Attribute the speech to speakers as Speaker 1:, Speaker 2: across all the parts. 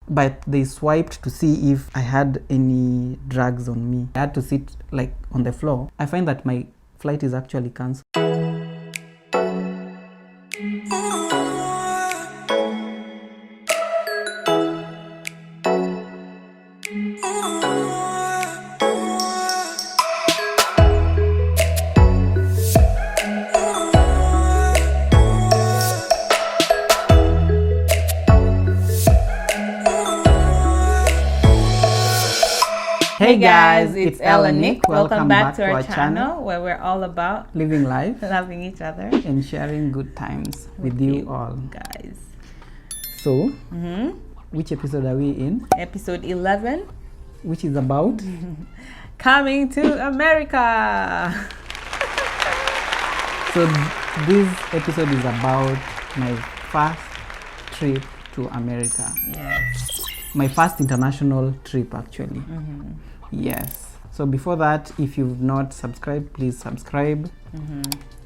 Speaker 1: but they swiped to see if I had any drugs on me. I had to sit like on the floor. I find that my flight is actually cancelled.
Speaker 2: Hey guys, it's Elle and Nick. Welcome back to our channel where we're all about
Speaker 1: living life,
Speaker 2: loving each other,
Speaker 1: and sharing good times with you all.
Speaker 2: Guys.
Speaker 1: So, which episode are we in?
Speaker 2: Episode 11.
Speaker 1: Which is about?
Speaker 2: Coming to America.
Speaker 1: So, this episode is about my first trip to America.
Speaker 2: Yes.
Speaker 1: My first international trip, actually. Yes. So before that, if you've not subscribed, please subscribe.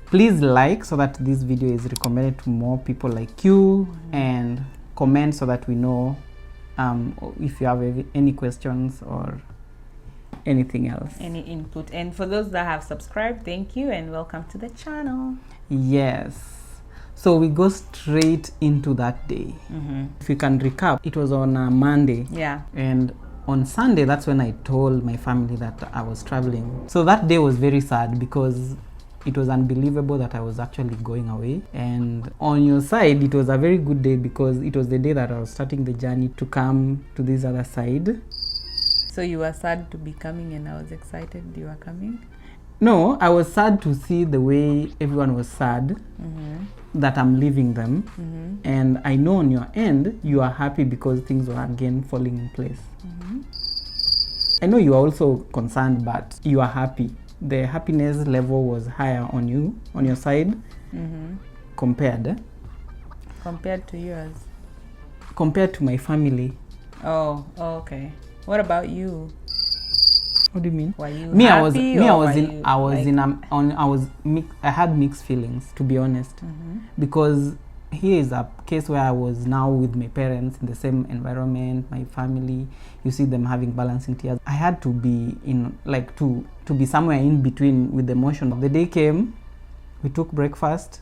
Speaker 1: Please like so that this video is recommended to more people like you, and comment so that we know if you have any questions or anything else.
Speaker 2: Any input. And for those that have subscribed, thank you and welcome to the channel.
Speaker 1: Yes. So we go straight into that day. If you can recap, it was on a Monday.
Speaker 2: Yeah.
Speaker 1: And on Sunday, that's when I told my family that I was traveling. So that day was very sad because it was unbelievable that I was actually going away. And on your side, it was a very good day because it was the day that I was starting the journey to come to this other side.
Speaker 2: So you were sad to be coming and I was excited you were coming?
Speaker 1: No, I was sad to see the way everyone was sad that I'm leaving them. And I know on your end, you are happy because things were again falling in place. I know you are also concerned, but you are happy. The happiness level was higher on you, on your side, compared
Speaker 2: to yours?
Speaker 1: Compared to my family.
Speaker 2: Oh, okay. What about you?
Speaker 1: What do you mean?
Speaker 2: Were you happy
Speaker 1: I had mixed feelings, to be honest, because here is a case where I was now with my parents in the same environment, my family. You see them having balancing tears. I had to be in to be somewhere in between with the emotion. The day came, we took breakfast.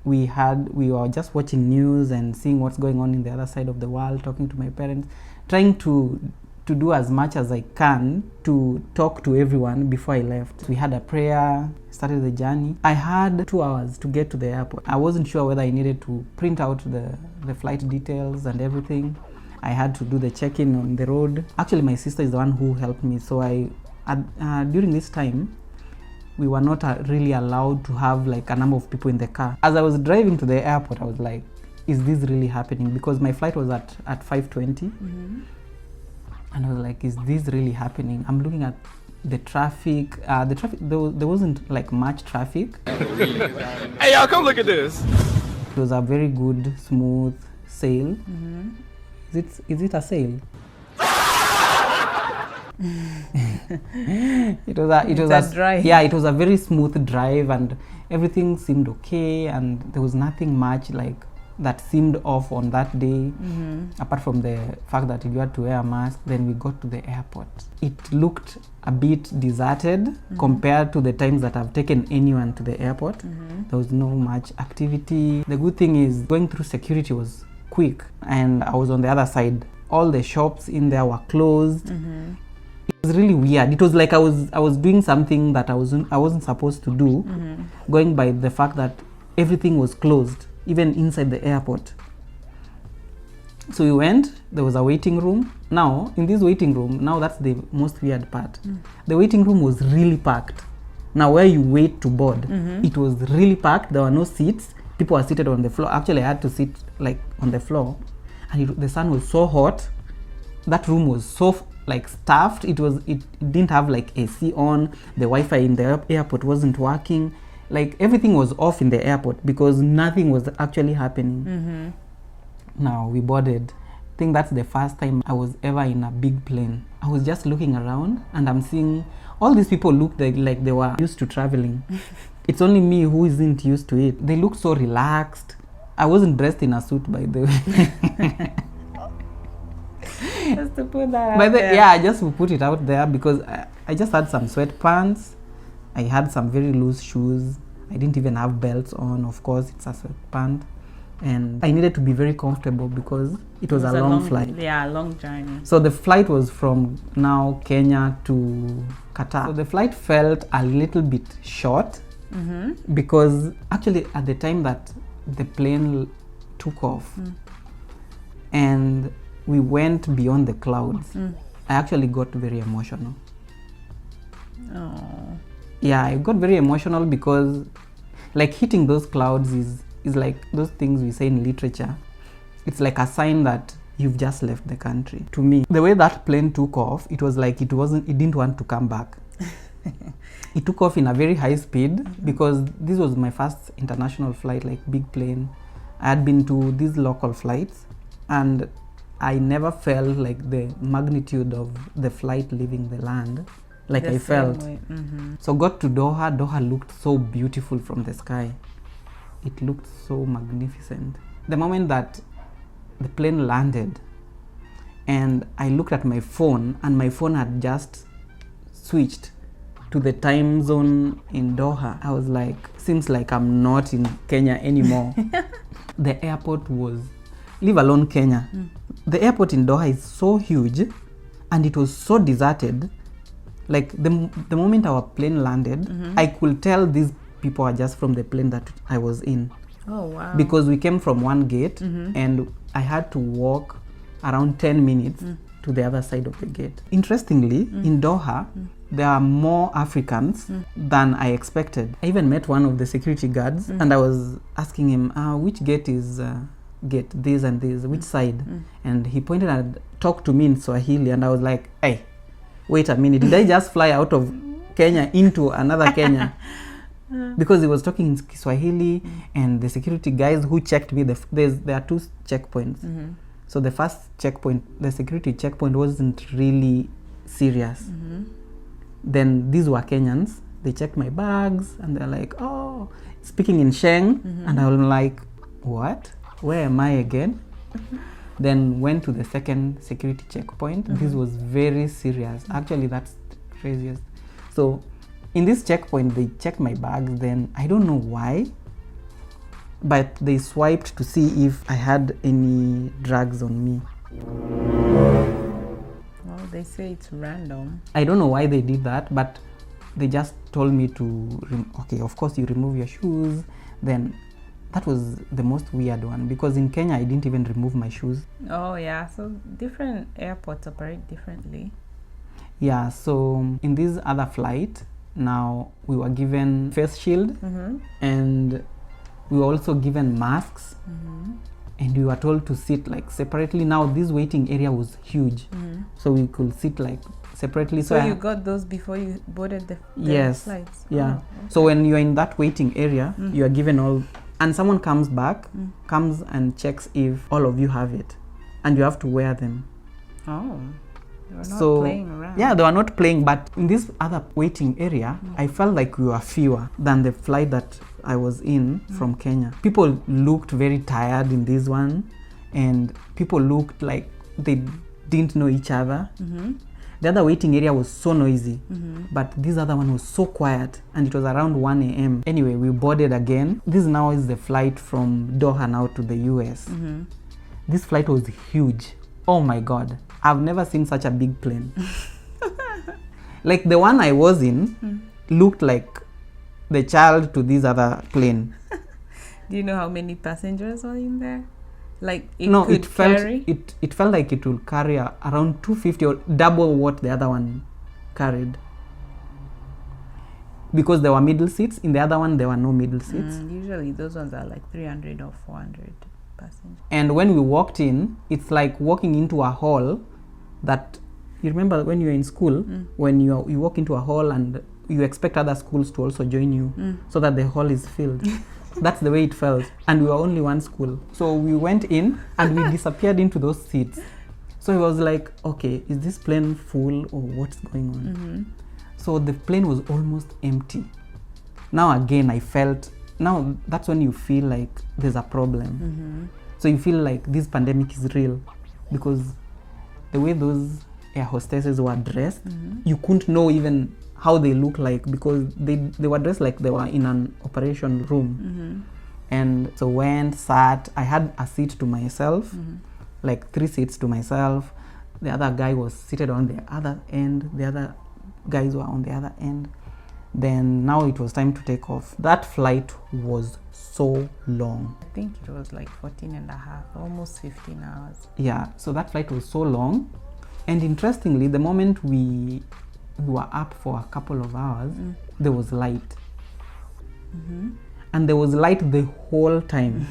Speaker 1: We were just watching news and seeing what's going on in the other side of the world, talking to my parents, trying to do as much as I can to talk to everyone before I left. We had a prayer, started the journey. I had 2 hours to get to the airport. I wasn't sure whether I needed to print out the flight details and everything. I had to do the check-in on the road. Actually, my sister is the one who helped me. So during this time, we were not really allowed to have like a number of people in the car. As I was driving to the airport, I was like, is this really happening? Because my flight was at 5:20. And I was like, is this really happening? I'm looking at the traffic. There wasn't like much traffic.
Speaker 3: Hey, y'all, come look at this.
Speaker 1: It was a very good, smooth sail. Is it a sail? It was a drive. Yeah, it was a very smooth drive, and everything seemed okay, and there was nothing much like that seemed off on that day, apart from the fact that you had to wear a mask. Then we got to the airport. It looked a bit deserted compared to the times that I've taken anyone to the airport. There was no much activity. The good thing is going through security was quick, and I was on the other side. All the shops in there were closed. It was really weird. It was like I was doing something that I wasn't supposed to do, going by the fact that everything was closed, even inside the airport. So we went, there was a waiting room. Now, in this waiting room, now that's the most weird part. The waiting room was really packed. Now, where you wait to board, it was really packed. There were no seats. People were seated on the floor. Actually, I had to sit like on the floor. And the sun was so hot. That room was so like stuffed. It didn't have like AC on. The Wi-Fi in the airport wasn't working. Like everything was off in the airport because nothing was actually happening. Now we boarded. I think that's the first time I was ever in a big plane. I was just looking around and I'm seeing all these people looked like they were used to traveling. It's only me who isn't used to it. They looked so relaxed. I wasn't dressed in a suit, by the way.
Speaker 2: Just to put that out there.
Speaker 1: Yeah, just to put it out there because I just had some sweatpants. I had some very loose shoes. I didn't even have belts on. Of course, it's a sweatpant. And I needed to be very comfortable because it was a long flight.
Speaker 2: Yeah, a long journey.
Speaker 1: So the flight was from now Kenya to Qatar. So the flight felt a little bit short because actually at the time that the plane took off and we went beyond the clouds, I actually got very emotional.
Speaker 2: Oh.
Speaker 1: Yeah, I got very emotional because like hitting those clouds is like those things we say in literature. It's like a sign that you've just left the country. To me, the way that plane took off, it was like it didn't want to come back. It took off in a very high speed because this was my first international flight, like big plane. I had been to these local flights and I never felt like the magnitude of the flight leaving the land like I felt. So got to Doha. Doha looked so beautiful from the sky. It looked so magnificent. The moment that the plane landed and I looked at my phone and my phone had just switched to the time zone in Doha, I was like, seems like I'm not in Kenya anymore. The airport was, leave alone Kenya. The airport in Doha is so huge and it was so deserted. Like the moment our plane landed, I could tell these people are just from the plane that I was in.
Speaker 2: Oh wow.
Speaker 1: Because we came from one gate and I had to walk around 10 minutes to the other side of the gate. Interestingly, in Doha, there are more Africans than I expected. I even met one of the security guards and I was asking him, which gate is gate this and this, which side? And he pointed and talked to me in Swahili and I was like, hey, wait a minute, did I just fly out of Kenya into another Kenya? Because he was talking in Swahili and the security guys who checked me, there are two checkpoints. So the first checkpoint, the security checkpoint wasn't really serious. Then these were Kenyans. They checked my bags and they're like, oh, speaking in Sheng. And I'm like, what? Where am I again? Then went to the second security checkpoint. This was very serious. Actually, that's the craziest. So in this checkpoint, they checked my bags. Then I don't know why, but they swiped to see if I had any drugs on me.
Speaker 2: Well, they say it's random.
Speaker 1: I don't know why they did that, but they just told me to, okay, of course you remove your shoes. Then that was the most weird one because in Kenya I didn't even remove my shoes.
Speaker 2: Oh yeah, so different airports operate differently.
Speaker 1: Yeah, so in this other flight, now we were given face shield and we were also given masks and we were told to sit like separately. Now this waiting area was huge, so we could sit like separately.
Speaker 2: So you got those before you boarded the
Speaker 1: yes,
Speaker 2: flights?
Speaker 1: Yeah.
Speaker 2: Oh, okay.
Speaker 1: So when you're in that waiting area, you are given all, and someone comes back, comes and checks if all of you have it, and you have to wear them.
Speaker 2: Oh. They were not playing around.
Speaker 1: Yeah, they were not playing, but in this other waiting area, I felt like we were fewer than the flight that I was in from Kenya. People looked very tired in this one, and people looked like they didn't know each other. The other waiting area was so noisy, but this other one was so quiet, and it was around 1 a.m. Anyway, we boarded again. This now is the flight from Doha now to the US. This flight was huge. Oh my God. I've never seen such a big plane. Like the one I was in looked like the child to this other plane.
Speaker 2: Do you know how many passengers are in there? Like
Speaker 1: it felt like it will carry around 250 or double what the other one carried. Because there were middle seats. In the other one, there were no middle seats.
Speaker 2: Usually those ones are like 300 or 400 passengers.
Speaker 1: And when we walked in, it's like walking into a hall that, you remember when you were in school, when you walk into a hall and you expect other schools to also join you so that the hall is filled. That's the way it felt. And we were only one school. So we went in and we disappeared into those seats. So it was like, okay, is this plane full or what's going on? So the plane was almost empty. Now again, I felt, now that's when you feel like there's a problem. So you feel like this pandemic is real because the way those air hostesses were dressed, you couldn't know even how they look like, because they were dressed like they were in an operation room. And so went, sat, I had a seat to myself, like 3 seats to myself. The other guy was seated on the other end, the other guys were on the other end. Then now it was time to take off. That flight was so long.
Speaker 2: I think it was like 14 and a half, almost 15 hours.
Speaker 1: Yeah, so that flight was so long. And interestingly, the moment we were up for a couple of hours, there was light. And there was light the whole time.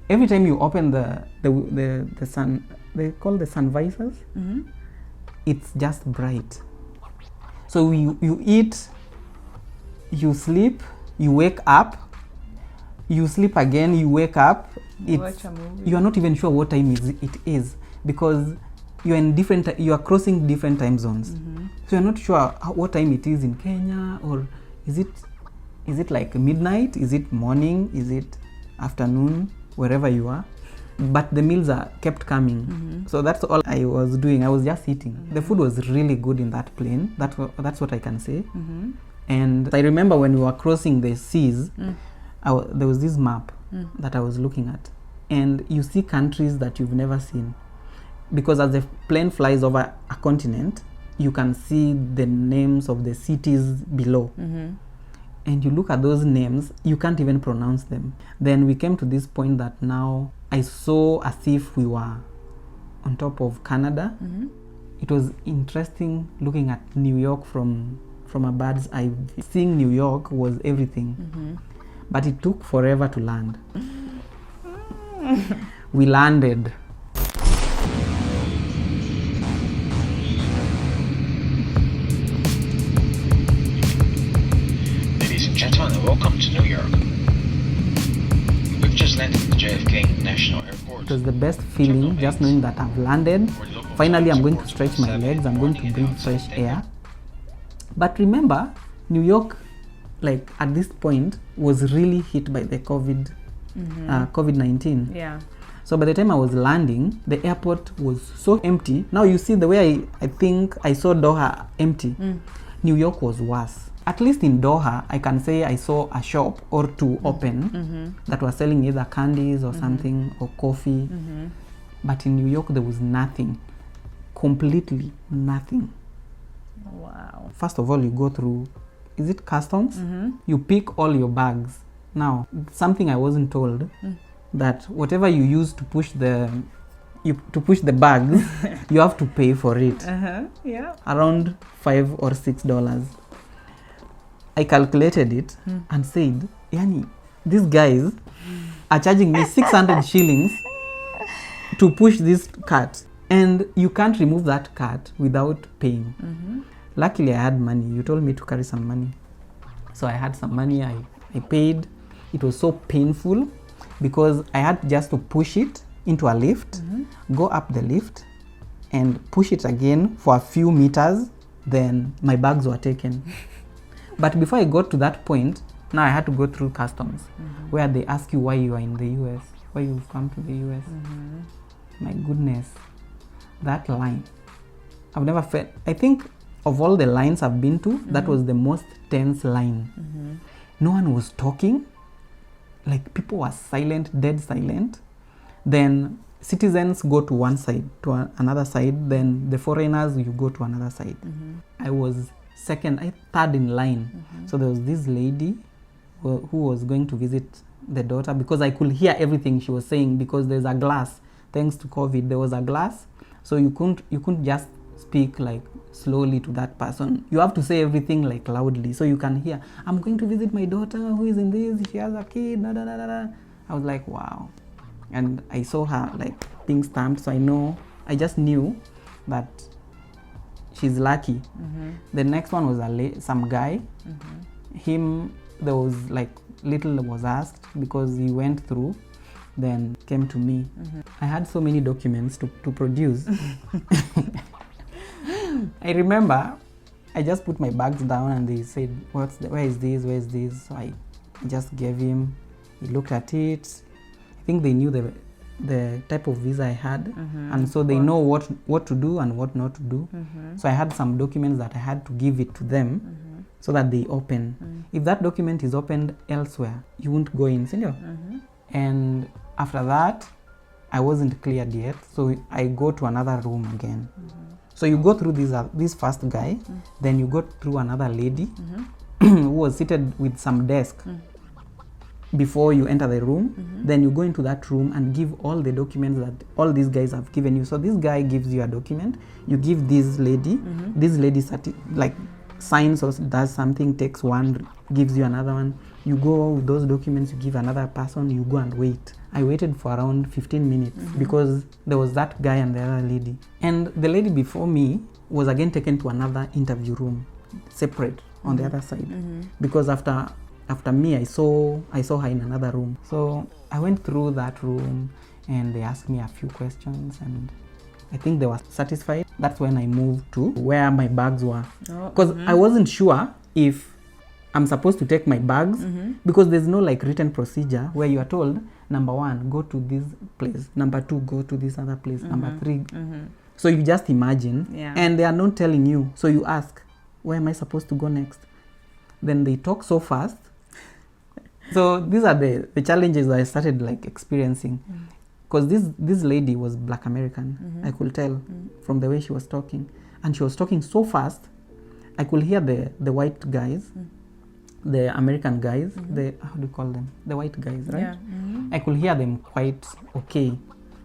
Speaker 1: Every time you open the sun, they call the sun visors, it's just bright. So you eat, you sleep, you wake up, you sleep again, you wake up.
Speaker 2: Watch a movie.
Speaker 1: You are not even sure what time it is, because you are crossing different time zones. So you're not sure what time it is in Kenya, or is it like midnight, is it morning, is it afternoon, wherever you are. But the meals are kept coming. So that's all I was doing. I was just eating. The food was really good in that plane. That's what I can say. And I remember when we were crossing the seas, there was this map that I was looking at, and you see countries that you've never seen, because as the plane flies over a continent, you can see the names of the cities below. And you look at those names, you can't even pronounce them. Then we came to this point that now I saw as if we were on top of Canada. It was interesting looking at New York from a bird's eye. Seeing New York was everything. But it took forever to land. We landed.
Speaker 4: Gentlemen, welcome to New York. We've just landed at the JFK International Airport.
Speaker 1: It was the best feeling, just knowing that I've landed. Finally, I'm going to stretch my legs. I'm going to breathe fresh air. But remember, New York, like at this point, was really hit by the COVID-19.
Speaker 2: Yeah.
Speaker 1: So by the time I was landing, the airport was so empty. Now you see the way I think I saw Doha empty. New York was worse. At least in Doha, I can say I saw a shop or two open that were selling either candies or something, or coffee. But in New York, there was nothing. Completely nothing.
Speaker 2: Wow.
Speaker 1: First of all, you go through, is it customs? You pick all your bags. Now, something I wasn't told, that whatever you use to push the bags, you have to pay for it.
Speaker 2: Yeah.
Speaker 1: Around $5 or $6. I calculated it and said, Yani, these guys are charging me 600 shillings to push this cart, and you can't remove that cart without paying. Luckily, I had money. You told me to carry some money. So I had some money, I paid. It was so painful because I had just to push it into a lift, go up the lift, and push it again for a few meters. Then my bags were taken. But before I got to that point, now I had to go through customs, where they ask you why you are in the US, why you've come to the US. My goodness, that line. I've never felt, I think of all the lines I've been to, that was the most tense line. No one was talking. Like, people were silent, dead silent. Then citizens go to one side, to another side. Then the foreigners, you go to another side. I was third in line. So there was this lady who was going to visit the daughter, because I could hear everything she was saying, because there's a glass. Thanks to COVID, there was a glass. So you couldn't just speak like slowly to that person. You have to say everything like loudly, so you can hear, I'm going to visit my daughter who is in this, she has a kid, da, da, da, da, da. I was like, wow. And I saw her like being stamped, so I just knew that she's lucky. The next one was some guy. Him, there was like little was asked because he went through, then came to me. I had so many documents to produce. I remember I just put my bags down and they said, where is this? So I just gave him. He looked at it. I think they knew the type of visa I had, and so they know what to do and what not to do. So I had some documents that I had to give it to them so that they open. If that document is opened elsewhere, you won't go in, senior. And after that, I wasn't cleared yet, so I go to another room again. So you go through this first guy, then you go through another lady who was seated with some desk before you enter the room. Then you go into that room and give all the documents that all these guys have given you. So this guy gives you a document, you give this lady, like signs or does something, takes one, gives you another one. You go with those documents, you give another person, you go and wait. I waited for around 15 minutes because there was that guy and the other lady. And the lady before me was again taken to another interview room, separate on the other side. Because after me, I saw her in another room. So I went through that room and they asked me a few questions and I think they were satisfied. That's when I moved to where my bags were. Because I wasn't sure if I'm supposed to take my bags because there's no like written procedure where you are told, number 1, go to this place. Number 2, go to this other place. Number 3. So you just imagine and they are not telling you. So you ask, where am I supposed to go next? Then they talk so fast. So these are the challenges I started like experiencing. Because this lady was Black American. I could tell from the way she was talking. And she was talking so fast, I could hear the white guys, the American guys, how do you call them? The white guys, right?
Speaker 2: Yeah.
Speaker 1: I could hear them quite okay.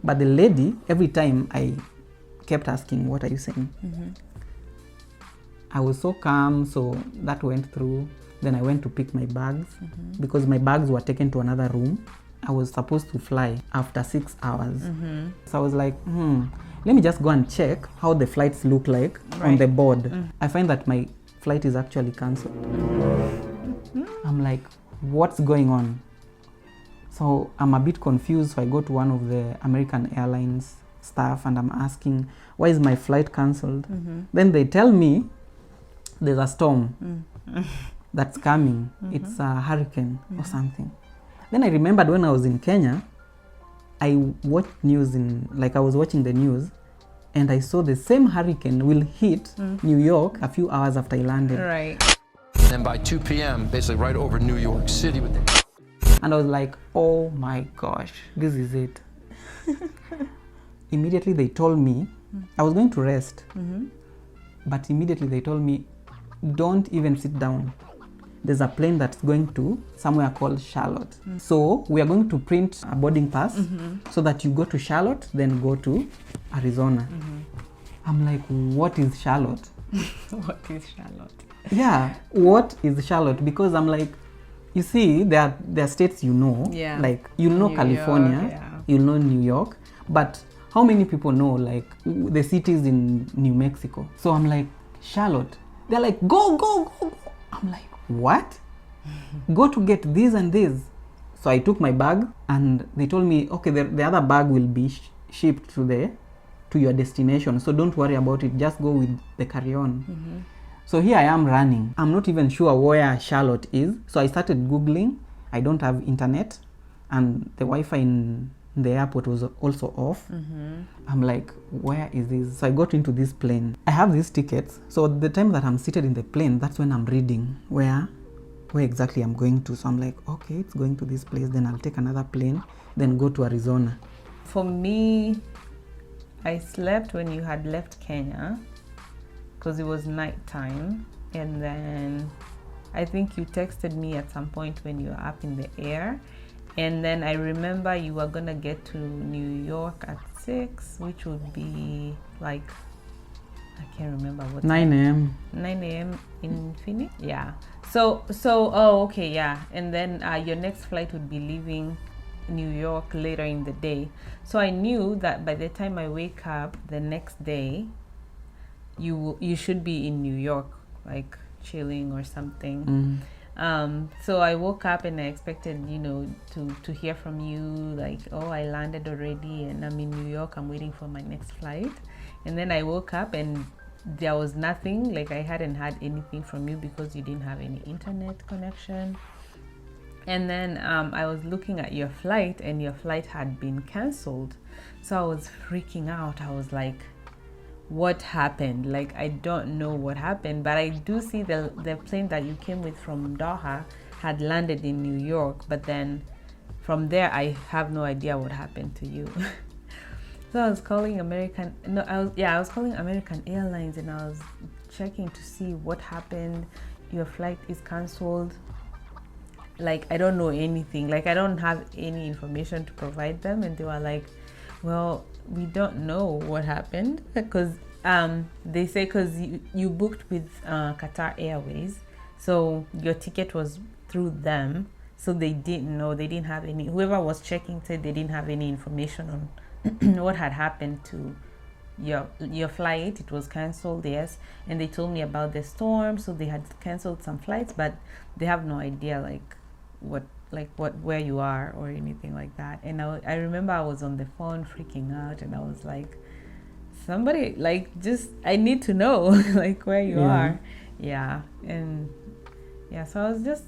Speaker 1: But the lady, every time I kept asking, what are you saying? I was so calm, so that went through. Then I went to pick my bags because my bags were taken to another room. I was supposed to fly after 6 hours. So I was like, let me just go and check how the flights look like on the board. I find that my flight is actually cancelled. I'm like, what's going on? So I'm a bit confused. So I go to one of the American Airlines staff and I'm asking, why is my flight cancelled? Then they tell me there's a storm that's coming. It's a hurricane or something. Then I remembered when I was in Kenya, I watched news I was watching the news and I saw the same hurricane will hit New York a few hours after I landed.
Speaker 2: Right.
Speaker 5: And by 2 p.m., basically right over New York City.
Speaker 1: And I was like, oh my gosh, this is it. Immediately they told me, I was going to rest, but immediately they told me, don't even sit down. There's a plane that's going to somewhere called Charlotte. So we are going to print a boarding pass so that you go to Charlotte, then go to Arizona. I'm like, what is Charlotte?
Speaker 2: What is Charlotte?
Speaker 1: Yeah, what is Charlotte? Because I'm like, you see, there are states like you know New California, York, you know New York, but how many people know like the cities in New Mexico? So I'm like, Charlotte. They're like, go, go, go, go. I'm like, what? Go to get this and this. So I took my bag and they told me, okay, the other bag will be shipped to your destination. So don't worry about it. Just go with the carry-on. So here I am running. I'm not even sure where Charlotte is. So I started Googling. I don't have internet and the Wi-Fi in the airport was also off. I'm like, where is this? So I got into this plane. I have these tickets. So the time that I'm seated in the plane, that's when I'm reading where exactly I'm going to. So I'm like, okay, it's going to this place. Then I'll take another plane, then go to Arizona.
Speaker 2: For me, I slept when you had left Kenya because it was nighttime. And then I think you texted me at some point when you were up in the air. And then I remember you were gonna get to New York at 6, which would be like, I can't remember what
Speaker 1: 9 a.m.
Speaker 2: 9 a.m. in Phoenix? Yeah. So, oh, okay, yeah. And then your next flight would be leaving New York later in the day. So I knew that by the time I wake up the next day, you should be in New York, like chilling or something. So I woke up and I expected, to hear from you, like, oh, I landed already and I'm in New York, I'm waiting for my next flight. And then I woke up and there was nothing, like I hadn't had anything from you because you didn't have any internet connection. And then I was looking at your flight, and your flight had been cancelled. So I was freaking out. I was like, what happened? Like, I don't know what happened, but I do see the plane that you came with from Doha had landed in New York, but then from there I have no idea what happened to you. So I was calling I was calling American Airlines, and I was checking to see what happened. Your flight is cancelled. Like, I don't know anything. Like, I don't have any information to provide them, and they were like, well, we don't know what happened, because they say because you booked with Qatar Airways, so your ticket was through them, so they didn't know. They didn't have any, whoever was checking said they didn't have any information on what had happened to your flight. It was cancelled, yes, and they told me about the storm, so they had cancelled some flights, but they have no idea where you are or anything like that. And I remember I was on the phone freaking out, and I was like, somebody, like, just, I need to know like where you are. And so I was just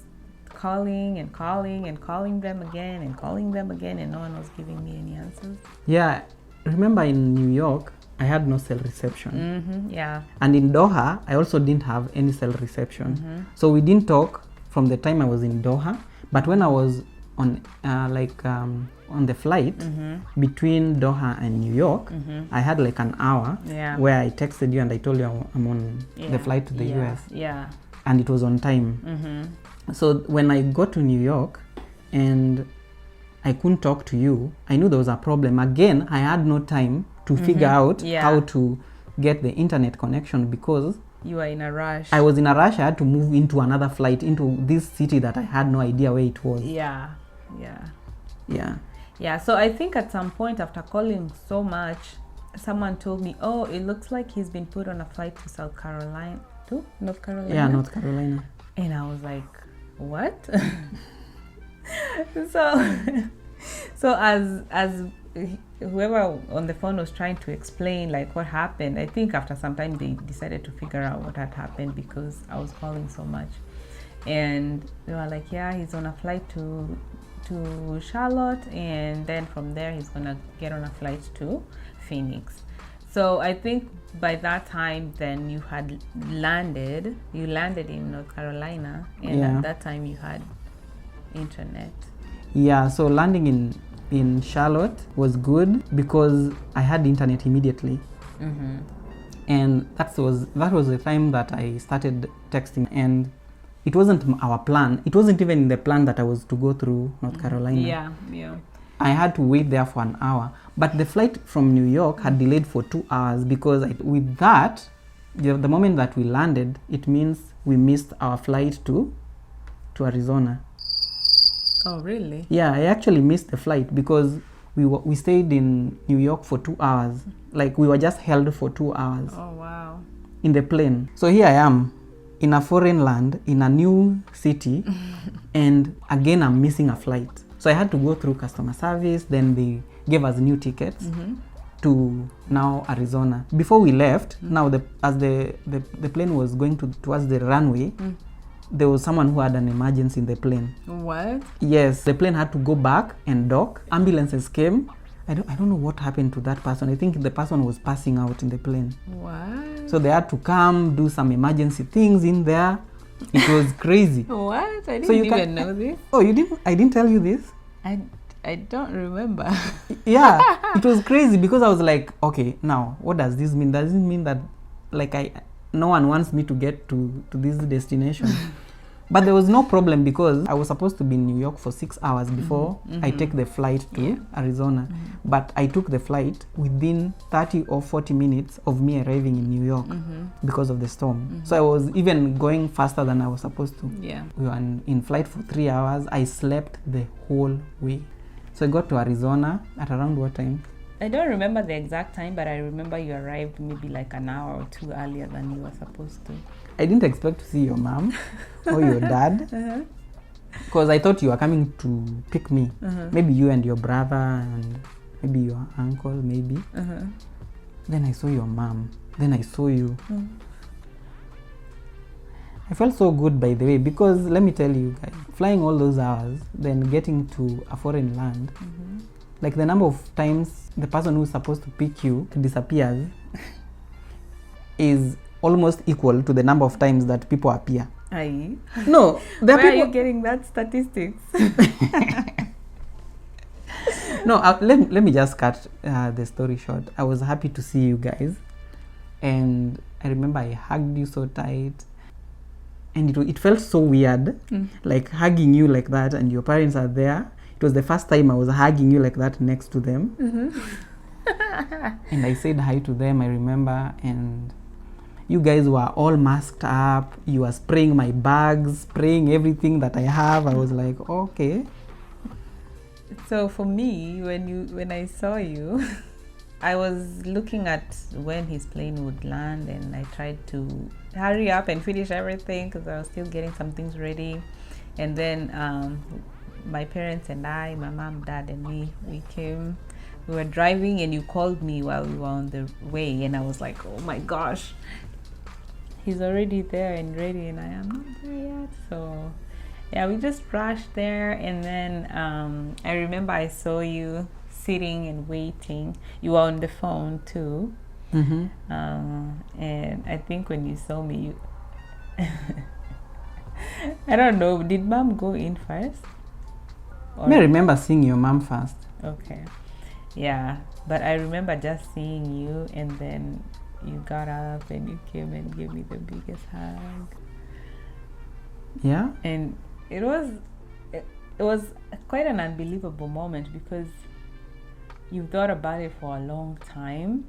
Speaker 2: calling them again, and no one was giving me any answers.
Speaker 1: Yeah, remember in New York I had no cell reception.
Speaker 2: Yeah.
Speaker 1: And in Doha I also didn't have any cell reception. So we didn't talk from the time I was in Doha. But when I was on the flight between Doha and New York, I had like an hour where I texted you and I told you I'm on the flight to the US.
Speaker 2: Yeah.
Speaker 1: And it was on time. So when I got to New York and I couldn't talk to you, I knew there was a problem. Again, I had no time to figure out how to get the internet connection, because
Speaker 2: you were in a rush.
Speaker 1: I was in a rush. I had to move into another flight into this city that I had no idea where it was.
Speaker 2: Yeah. So I think at some point after calling so much, someone told me, oh, it looks like he's been put on a flight to North Carolina.
Speaker 1: Yeah, North Carolina.
Speaker 2: And I was like, what? so as whoever on the phone was trying to explain like what happened, I think after some time they decided to figure out what had happened, because I was calling so much. And they were like, yeah, he's on a flight to Charlotte, and then from there he's gonna get on a flight to Phoenix. So I think by that time then you landed in North Carolina, and at that time you had internet. Yeah,
Speaker 1: so landing in Charlotte was good because I had internet immediately. And that was the time that I started texting, and it wasn't our plan. It wasn't even in the plan that I was to go through North Carolina.
Speaker 2: Yeah.
Speaker 1: I had to wait there for an hour, but the flight from New York had delayed for 2 hours, because with that, the moment that we landed, it means we missed our flight to Arizona.
Speaker 2: Oh, really?
Speaker 1: Yeah, I actually missed the flight because we stayed in New York for 2 hours. Like, we were just held for 2 hours.
Speaker 2: Oh, wow.
Speaker 1: In the plane. So here I am in a foreign land, in a new city, and again I'm missing a flight. So I had to go through customer service, then they gave us new tickets to now Arizona. Before we left, now as the plane was going towards the runway, there was someone who had an emergency in the plane.
Speaker 2: What?
Speaker 1: Yes, the plane had to go back and dock. Ambulances came. I don't know what happened to that person. I think the person was passing out in the plane.
Speaker 2: What?
Speaker 1: So they had to come do some emergency things in there. It was crazy.
Speaker 2: What? I didn't even know this.
Speaker 1: Oh, you didn't? I didn't tell you this?
Speaker 2: I don't remember.
Speaker 1: Yeah, it was crazy because I was like, okay, now what does this mean? Does it mean that like no one wants me to get to this destination? But there was no problem because I was supposed to be in New York for 6 hours before I take the flight to Arizona. But I took the flight within 30 or 40 minutes of me arriving in New York because of the storm. So I was even going faster than I was supposed to.
Speaker 2: Yeah.
Speaker 1: We were in flight for 3 hours. I slept the whole way. So I got to Arizona at around what time?
Speaker 2: I don't remember the exact time, but I remember you arrived maybe like an hour or two earlier than you were supposed to.
Speaker 1: I didn't expect to see your mom or your dad because I thought you were coming to pick me. Maybe you and your brother and maybe your uncle, maybe. Then I saw your mom. Then I saw you. I felt so good, by the way, because let me tell you guys, flying all those hours, then getting to a foreign land, like the number of times the person who's supposed to pick you disappears is almost equal to the number of times that people appear.
Speaker 2: Aye.
Speaker 1: No, there
Speaker 2: Where
Speaker 1: are
Speaker 2: are you
Speaker 1: people.
Speaker 2: getting that statistics?
Speaker 1: No, let me just cut the story short. I was happy to see you guys, and I remember I hugged you so tight, and it felt so weird, like hugging you like that, and your parents are there. It was the first time I was hugging you like that next to them, and I said hi to them. I remember, and you guys were all masked up. You were spraying my bags, spraying everything that I have. I was like, okay.
Speaker 2: So for me, when I saw you, I was looking at when his plane would land, and I tried to hurry up and finish everything because I was still getting some things ready. And then my parents and I, my mom, dad, and me, we came. We were driving, and you called me while we were on the way, and I was like, oh my gosh, he's already there and ready, and I am not there yet. So yeah, we just rushed there, and then I remember I saw you sitting and waiting. You were on the phone too, and I think when you saw me, you I don't know, did mom go in first?
Speaker 1: I remember seeing your mom first.
Speaker 2: Okay, yeah, but I remember just seeing you, and then you got up and you came and gave me the biggest hug.
Speaker 1: Yeah.
Speaker 2: And it was quite an unbelievable moment because you've thought about it for a long time.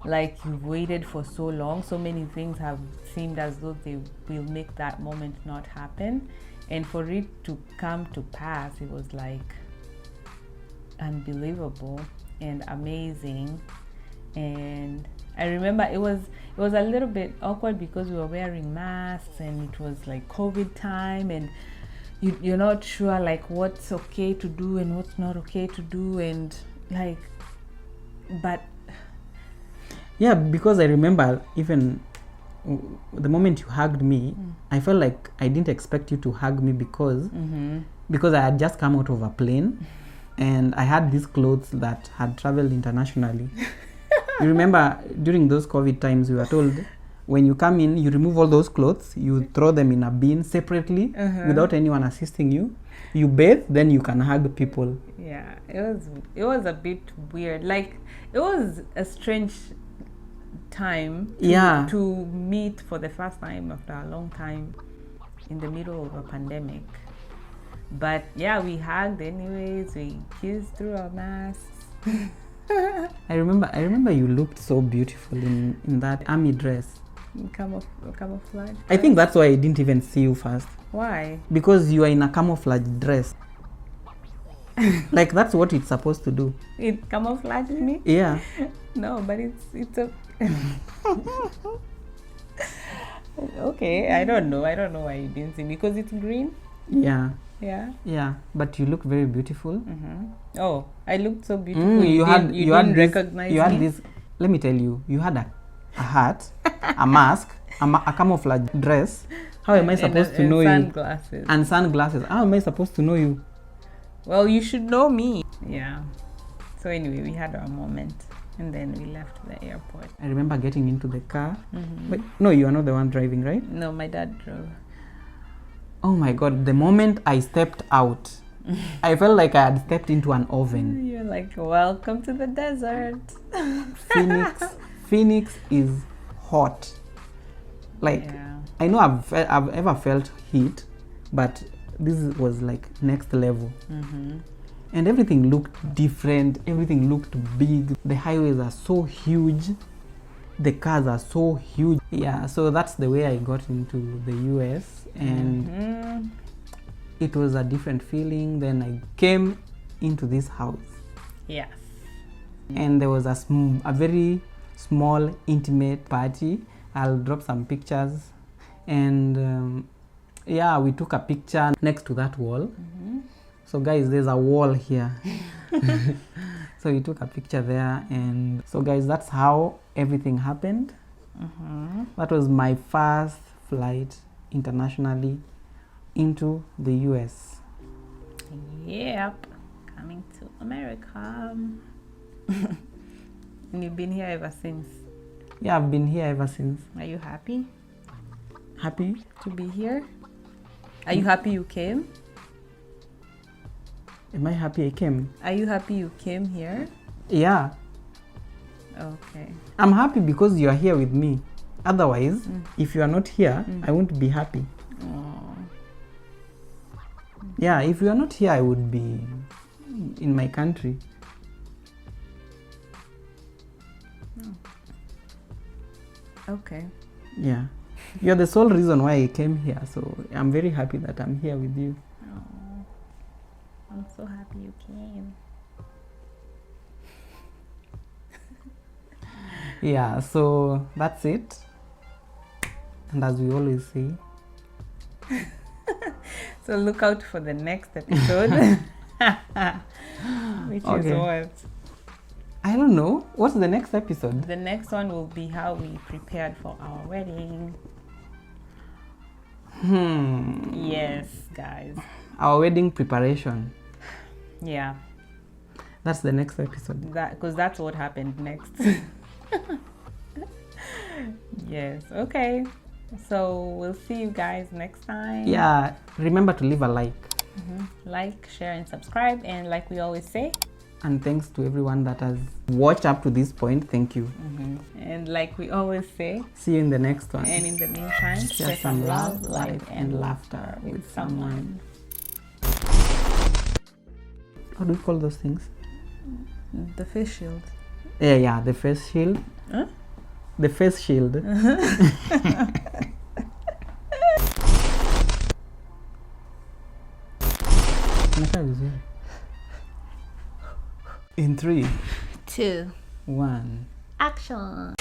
Speaker 2: Like, you've waited for so long. So many things have seemed as though they will make that moment not happen. And for it to come to pass, it was like unbelievable and amazing. And I remember it was a little bit awkward because we were wearing masks, and it was like COVID time, and you're not sure like what's okay to do and what's not okay to do, and like, but
Speaker 1: yeah, because I remember even the moment you hugged me, I felt like I didn't expect you to hug me because I had just come out of a plane, and I had these clothes that had traveled internationally. You remember during those COVID times, we were told when you come in, you remove all those clothes, you throw them in a bin separately without anyone assisting you. You bathe, then you can hug people.
Speaker 2: Yeah, it was a bit weird. Like, it was a strange time to meet for the first time after a long time in the middle of a pandemic. But yeah, we hugged anyways. We kissed through our masks.
Speaker 1: I remember you looked so beautiful in that army dress.
Speaker 2: Camouflage.
Speaker 1: I think that's why I didn't even see you first.
Speaker 2: Why?
Speaker 1: Because you are in a camouflage dress. Like, that's what it's supposed to do.
Speaker 2: It camouflaged me?
Speaker 1: Yeah.
Speaker 2: No, but it's a okay. I don't know why you didn't see me, because it's green.
Speaker 1: Yeah.
Speaker 2: Yeah.
Speaker 1: But you look very beautiful.
Speaker 2: Oh, I looked so beautiful.
Speaker 1: You
Speaker 2: didn't recognize
Speaker 1: you had
Speaker 2: me?
Speaker 1: this. Let me tell you, you had a hat, a mask, a camouflage dress. How am I supposed to know
Speaker 2: sunglasses.
Speaker 1: you? And sunglasses. How am I supposed to know you?
Speaker 2: Well, you should know me. Yeah. So anyway, we had our moment, and then we left the airport.
Speaker 1: I remember getting into the car. Wait, no, you are not the one driving, right?
Speaker 2: No, my dad drove.
Speaker 1: Oh my God, the moment I stepped out, I felt like I had stepped into an oven.
Speaker 2: You're like, welcome to the desert.
Speaker 1: Phoenix is hot. Like,
Speaker 2: yeah.
Speaker 1: I know I've ever felt heat, but this was like next level. And everything looked different, everything looked big. The highways are so huge, the cars are so huge. Yeah, so that's the way I got into the US, and it was a different feeling. Then I came into this house.
Speaker 2: Yes.
Speaker 1: And there was a very small, intimate party. I'll drop some pictures. And yeah, we took a picture next to that wall. So guys, there's a wall here. So we took a picture there. And so guys, that's how everything happened. That was my flight internationally into the US.
Speaker 2: Yep, coming to America. And you've been here ever since.
Speaker 1: Yeah, I've been here ever since.
Speaker 2: Are you happy
Speaker 1: Happy?
Speaker 2: to be here? Are you happy you came?
Speaker 1: Am I happy I came?
Speaker 2: Are you happy you came here?
Speaker 1: Yeah.
Speaker 2: Okay.
Speaker 1: I'm happy because you are here with me. Otherwise, if you are not here, I won't be happy.
Speaker 2: Oh.
Speaker 1: Yeah, if you are not here, I would be in my country.
Speaker 2: Okay.
Speaker 1: Yeah. You're the sole reason why I came here, so I'm very happy that I'm here with you.
Speaker 2: Oh, I'm so happy you came.
Speaker 1: Yeah, so that's it. And as we always say,
Speaker 2: So look out for the next episode. Which
Speaker 1: Okay.
Speaker 2: is what?
Speaker 1: I don't know. What's the next episode?
Speaker 2: The next one will be how we prepared for our wedding. Yes, guys.
Speaker 1: Our wedding preparation.
Speaker 2: Yeah,
Speaker 1: That's the next episode.
Speaker 2: because that's what happened next. Yes, okay. So we'll see you guys next time.
Speaker 1: Yeah, remember to leave a like.
Speaker 2: Like, share, and subscribe. And like we always say,
Speaker 1: And thanks to everyone that has watched up to this point. Thank you.
Speaker 2: and like we always say,
Speaker 1: See you in the next one.
Speaker 2: and in the meantime, share
Speaker 1: some
Speaker 2: love,
Speaker 1: love,
Speaker 2: light,
Speaker 1: light,
Speaker 2: and
Speaker 1: and
Speaker 2: laughter
Speaker 1: laughter
Speaker 2: with
Speaker 1: with
Speaker 2: someone.
Speaker 1: How do we call those things?
Speaker 2: The face shield.
Speaker 1: Yeah, the face shield.
Speaker 2: Huh?
Speaker 1: The face shield. Unakaa vizuri. In 3,
Speaker 2: 2,
Speaker 1: 1.
Speaker 2: action.